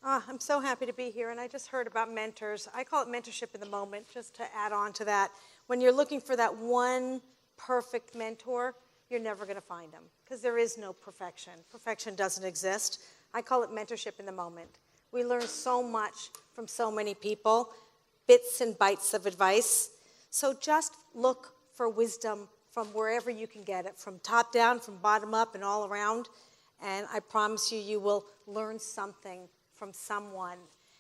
I'm so happy to be here, and I just heard about mentors. I call it mentorship in the moment, just to add on to that. When you're looking for that one perfect mentor, you're never going to find them, because there is no perfection. Perfection doesn't exist. I call it mentorship in the moment. We learn so much from so many people, bits and bites of advice. So just look for wisdom from wherever you can get it, from top down, from bottom up, and all around. And I promise you, you will learn something from someone.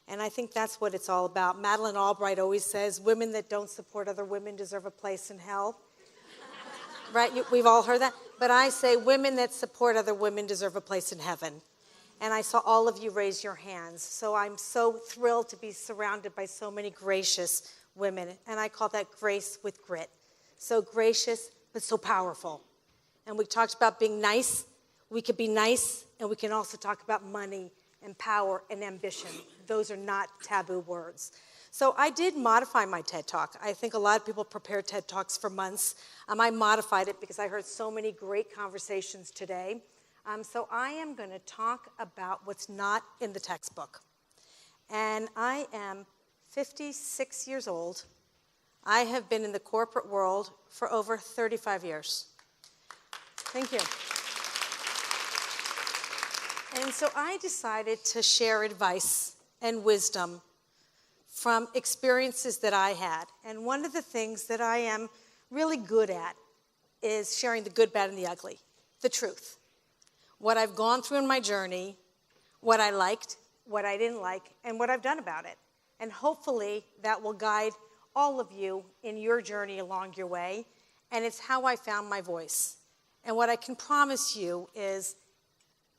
And I think that's what it's all about. Madeleine Albright always says, women that don't support other women deserve a place in hell. Right? We've all heard that. But I say women that support other women deserve a place in heaven. And I saw all of you raise your hands. So I'm so thrilled to be surrounded by so many gracious women. And I call that grace with grit. So gracious, but so powerful. And we talked about being nice. We could be nice, and we can also talk about money and power and ambition. Those are not taboo words. So I did modify my TED Talk. I think a lot of people prepare TED Talks for months. I modified it because I heard so many great conversations today. So I am going to talk about what's not in the textbook. And I am 56 years old. I have been in the corporate world for over 35 years. Thank you. And so I decided to share advice and wisdom from experiences that I had. And one of the things that I am really good at is sharing the good, bad, and the ugly, the truth. What I've gone through in my journey, what I liked, what I didn't like, and what I've done about it. And hopefully that will guide all of you in your journey along your way. And it's how I found my voice. And what I can promise you is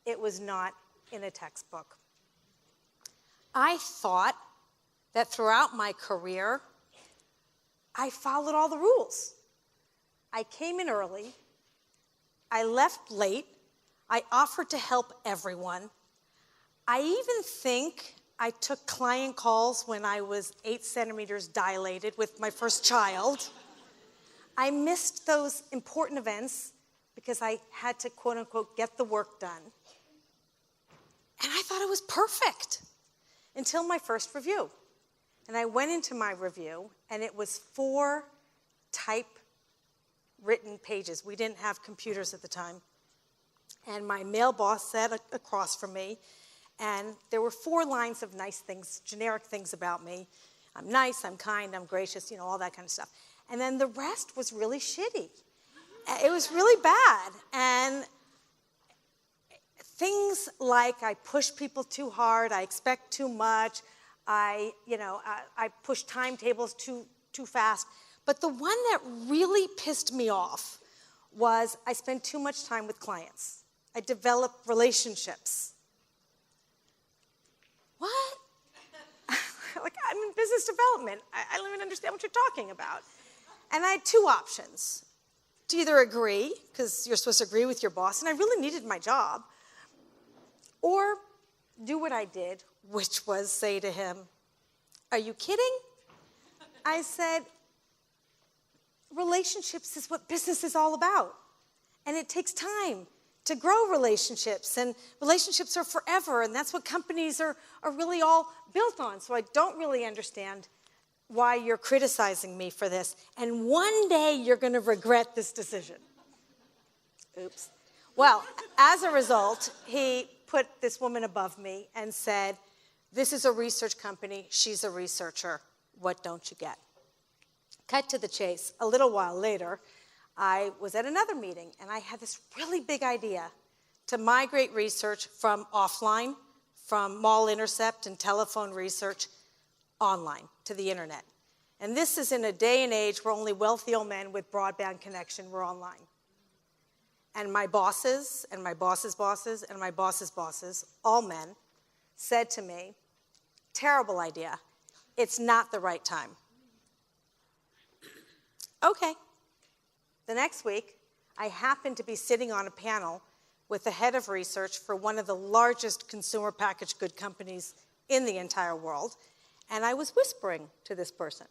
it was not in a textbook. I thought that throughout my career, I followed all the rules. I came in early. I left late. I offered to help everyone. I even think I took client calls when I was 8 centimeters dilated with my first child. I missed those important events because I had to, quote unquote, get the work done. And I thought it was perfect until my first review. And I went into my review, and it was 4 typewritten pages. We didn't have computers at the time. And my male boss sat across from me, and there were 4 lines of nice things, generic things about me. I'm nice, I'm kind, I'm gracious, all that kind of stuff. And then the rest was really shitty. It was really bad. And things like I push people too hard, I expect too much, I push timetables too fast. But the one that really pissed me off was I spent too much time with clients. I developed relationships. What? Like, I'm in business development. I don't even understand what you're talking about. And I had 2 options. To either agree, because you're supposed to agree with your boss, and I really needed my job, or do what I did, which was say to him, "Are you kidding?" I said, relationships is what business is all about. And it takes time to grow relationships. And relationships are forever. And that's what companies are really all built on. So I don't really understand why you're criticizing me for this. And one day you're going to regret this decision. Oops. Well, as a result, he put this woman above me and said, "This is a research company. She's a researcher. What don't you get?" Cut to the chase. A little while later, I was at another meeting, and I had this really big idea to migrate research from offline, from mall intercept and telephone research, online to the internet. And this is in a day and age where only wealthy old men with broadband connection were online. And my bosses, and my boss's bosses, and my boss's bosses, all men, said to me, "Terrible idea. It's not the right time." Okay. The next week, I happened to be sitting on a panel with the head of research for one of the largest consumer packaged good companies in the entire world, and I was whispering to this person.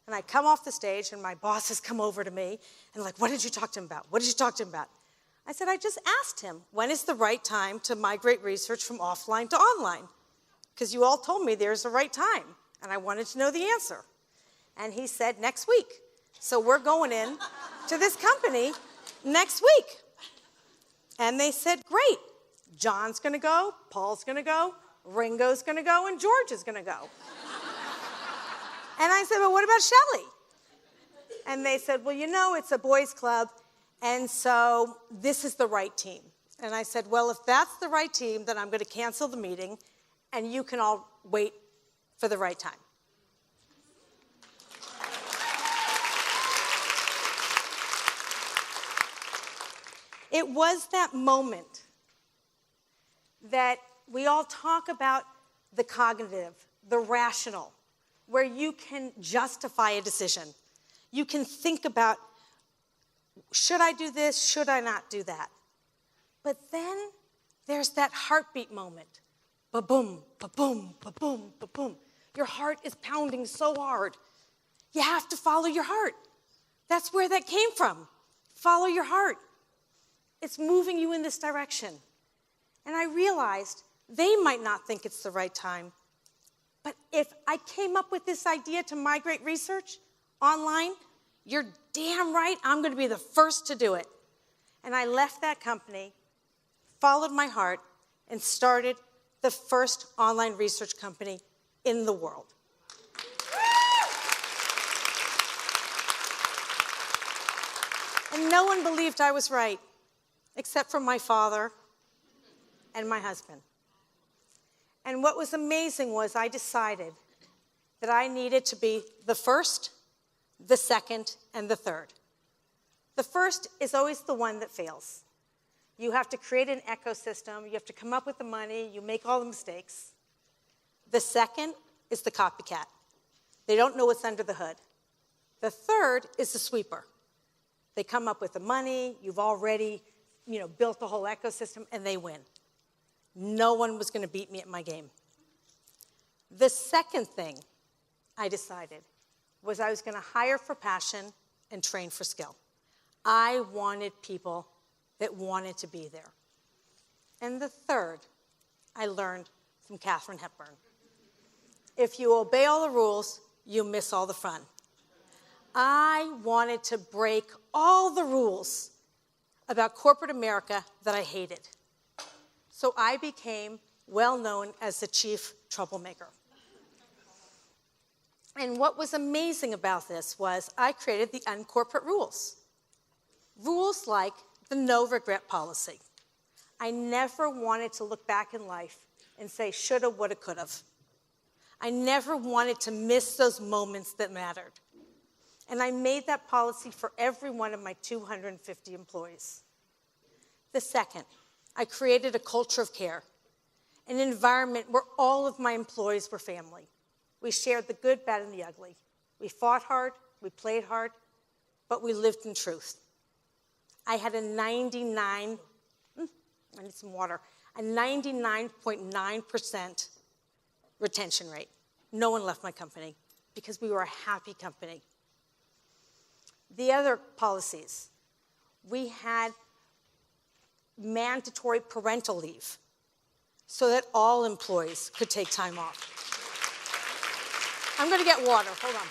And I come off the stage, and my bosses come over to me, and like, "What did you talk to him about? What did you talk to him about?" I said, "I just asked him, when is the right time to migrate research from offline to online?" because you all told me there's a right time, and I wanted to know the answer. And he said, next week. So we're going in to this company next week. And they said, great. John's going to go, Paul's going to go, Ringo's going to go, and George is going to go. And I said, well, what about Shelley? And they said, well, you know, it's a boys' club, and so this is the right team. And I said, well, if that's the right team, then I'm going to cancel the meeting, and you can all wait for the right time. It was that moment that we all talk about the cognitive, the rational, where you can justify a decision. You can think about, should I do this? Should I not do that? But then there's that heartbeat moment. Ba-boom, ba-boom, ba-boom, ba-boom. Your heart is pounding so hard. You have to follow your heart. That's where that came from. Follow your heart. It's moving you in this direction. And I realized they might not think it's the right time. But if I came up with this idea to migrate research online, you're damn right I'm going to be the first to do it. And I left that company, followed my heart, and started the first online research company in the world. And no one believed I was right, except for my father and my husband. And what was amazing was I decided that I needed to be the first, the second, and the third. The first is always the one that fails. You have to create an ecosystem. You have to come up with the money. You make all the mistakes. The second is the copycat. They don't know what's under the hood. The third is the sweeper. They come up with the money. You've already, built the whole ecosystem, and they win. No one was going to beat me at my game. The second thing I decided was I was going to hire for passion and train for skill. I wanted people that wanted to be there. And the third, I learned from Katharine Hepburn. If you obey all the rules, you miss all the fun. I wanted to break all the rules about corporate America that I hated. So I became well known as the chief troublemaker. And what was amazing about this was I created the uncorporate rules. Rules like the no regret policy. I never wanted to look back in life and say shoulda, woulda, coulda. I never wanted to miss those moments that mattered. And I made that policy for every one of my 250 employees. The second, I created a culture of care, an environment where all of my employees were family. We shared the good, bad, and the ugly. We fought hard, we played hard, but we lived in truth. I had a 99.9% retention rate. No one left my company because we were a happy company. The other policies, we had mandatory parental leave so that all employees could take time off. I'm going to get water. Hold on.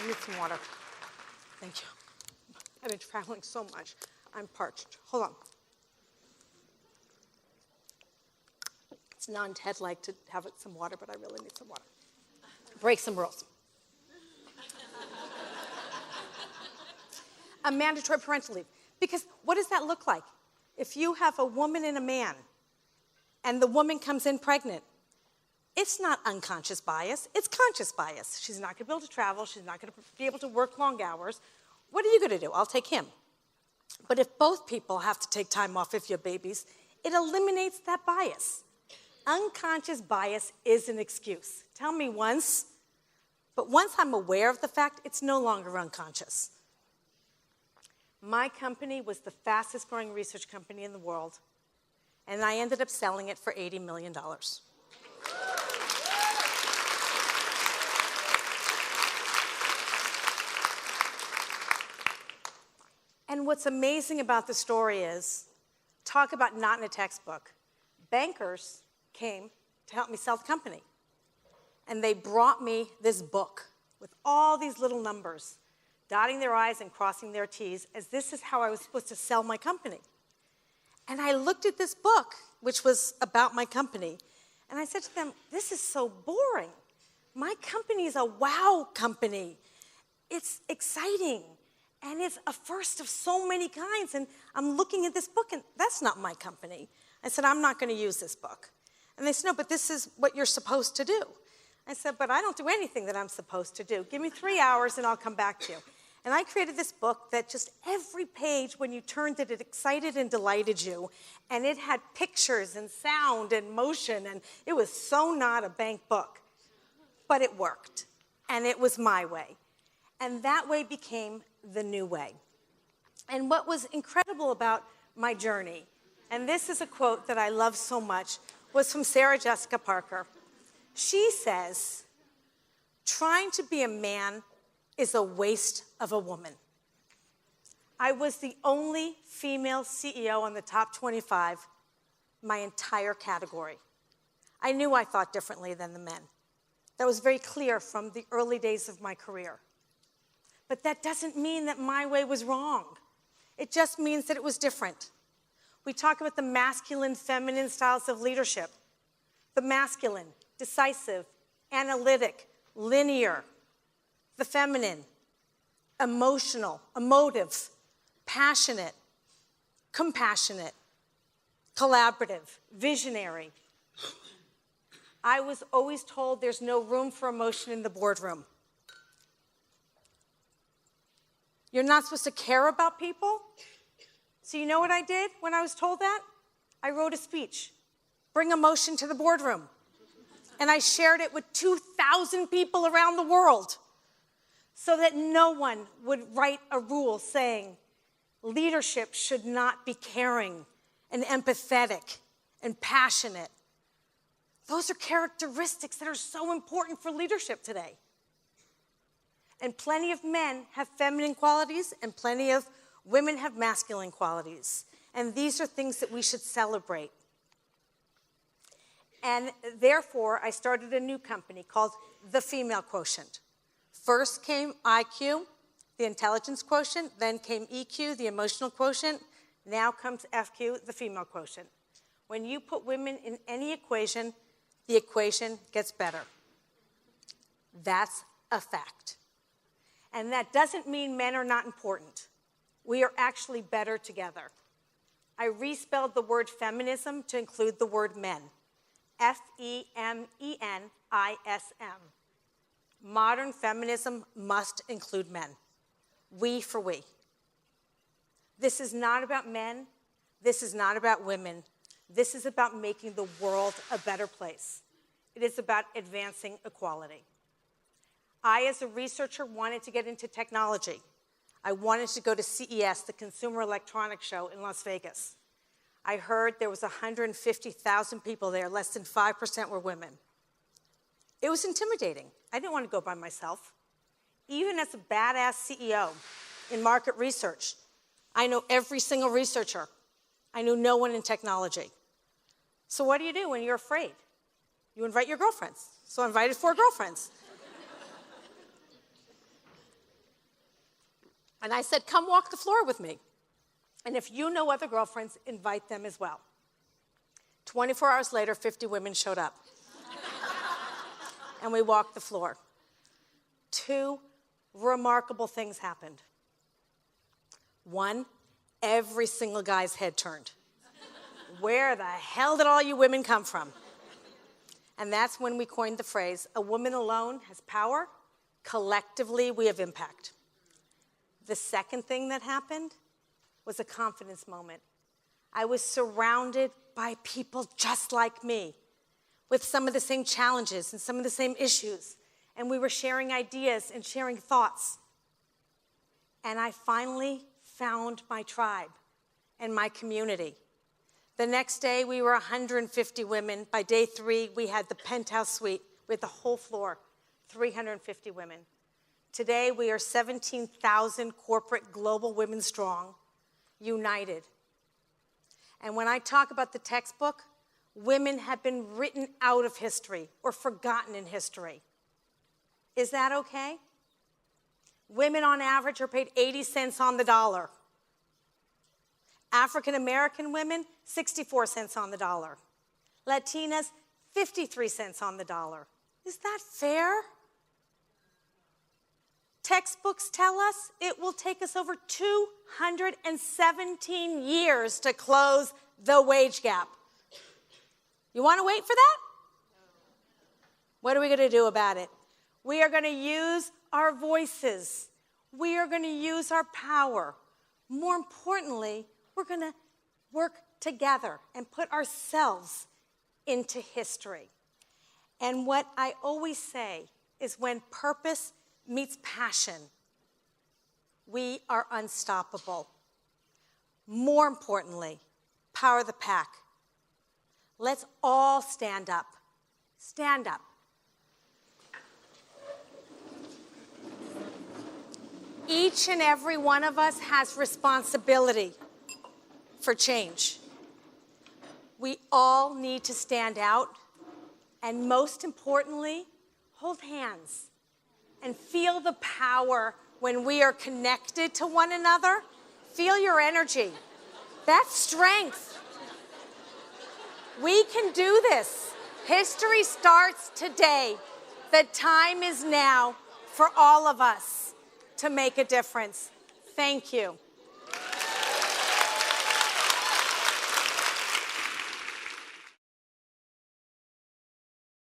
I need some water. Thank you. I've been traveling so much. I'm parched. Hold on. It's non-TED-like to have some water, but I really need some water. Break some rules. A mandatory parental leave. Because what does that look like? If you have a woman and a man, and the woman comes in pregnant, it's not unconscious bias, it's conscious bias. She's not going to be able to travel, she's not going to be able to work long hours. What are you going to do? I'll take him. But if both people have to take time off if you have babies, it eliminates that bias. Unconscious bias is an excuse. Tell me once, but once I'm aware of the fact, it's no longer unconscious. My company was the fastest growing research company in the world, and I ended up selling it for $80 million. And what's amazing about the story is, talk about not in a textbook. Bankers came to help me sell the company. And they brought me this book with all these little numbers, dotting their I's and crossing their T's, as this is how I was supposed to sell my company. And I looked at this book, which was about my company, and I said to them, this is so boring. My company is a wow company. It's exciting, and it's a first of so many kinds, and I'm looking at this book, and that's not my company. I said, I'm not going to use this book. And they said, no, but this is what you're supposed to do. I said, but I don't do anything that I'm supposed to do. Give me 3 hours, and I'll come back to you. And I created this book that just every page, when you turned it, it excited and delighted you. And it had pictures and sound and motion, and it was so not a bank book. But it worked, and it was my way. And that way became the new way. And what was incredible about my journey, and this is a quote that I love so much, was from Sarah Jessica Parker. She says, trying to be a man is a waste of a woman. I was the only female CEO on the top 25, my entire category. I knew I thought differently than the men. That was very clear from the early days of my career. But that doesn't mean that my way was wrong. It just means that it was different. We talk about the masculine, feminine styles of leadership. The masculine, decisive, analytic, linear. The feminine, emotional, emotive, passionate, compassionate, collaborative, visionary. I was always told there's no room for emotion in the boardroom. You're not supposed to care about people? So you know what I did when I was told that? I wrote a speech. Bring emotion to the boardroom. And I shared it with 2,000 people around the world so that no one would write a rule saying leadership should not be caring and empathetic and passionate. Those are characteristics that are so important for leadership today. And plenty of men have feminine qualities, and plenty of women have masculine qualities. And these are things that we should celebrate. And therefore, I started a new company called The Female Quotient. First came IQ, the intelligence quotient, then came EQ, the emotional quotient. Now comes FQ, the female quotient. When you put women in any equation, the equation gets better. That's a fact. And that doesn't mean men are not important. We are actually better together. I respelled the word feminism to include the word men. F-E-M-E-N-I-S-M. Modern feminism must include men. We for we. This is not about men. This is not about women. This is about making the world a better place. It is about advancing equality. I, as a researcher, wanted to get into technology. I wanted to go to CES, the Consumer Electronics Show in Las Vegas. I heard there was 150,000 people there, less than 5% were women. It was intimidating. I didn't want to go by myself. Even as a badass CEO in market research, I know every single researcher. I knew no one in technology. So what do you do when you're afraid? You invite your girlfriends. So I invited 4 girlfriends. And I said, come walk the floor with me. And if you know other girlfriends, invite them as well. 24 hours later, 50 women showed up. And we walked the floor. 2 remarkable things happened. 1, every single guy's head turned. Where the hell did all you women come from? And that's when we coined the phrase, a woman alone has power, collectively we have impact. The second thing that happened was a confidence moment. I was surrounded by people just like me, with some of the same challenges and some of the same issues. And we were sharing ideas and sharing thoughts. And I finally found my tribe and my community. The next day, we were 150 women. By day 3, we had the penthouse suite with the whole floor, 350 women. Today, we are 17,000 corporate global women strong, united. And when I talk about the textbook, women have been written out of history or forgotten in history. Is that okay? Women on average are paid 80 cents on the dollar. African American women, 64 cents on the dollar. Latinas, 53 cents on the dollar. Is that fair? Textbooks tell us it will take us over 217 years to close the wage gap. You want to wait for that? What are we going to do about it? We are going to use our voices. We are going to use our power. More importantly, we're going to work together and put ourselves into history. And what I always say is when purpose meets passion, we are unstoppable. More importantly, power the pack. Let's all stand up. Stand up. Each and every one of us has responsibility for change. We all need to stand out, and most importantly, hold hands and feel the power when we are connected to one another. Feel your energy. That's strength. We can do this. History starts today. The time is now for all of us to make a difference. Thank you.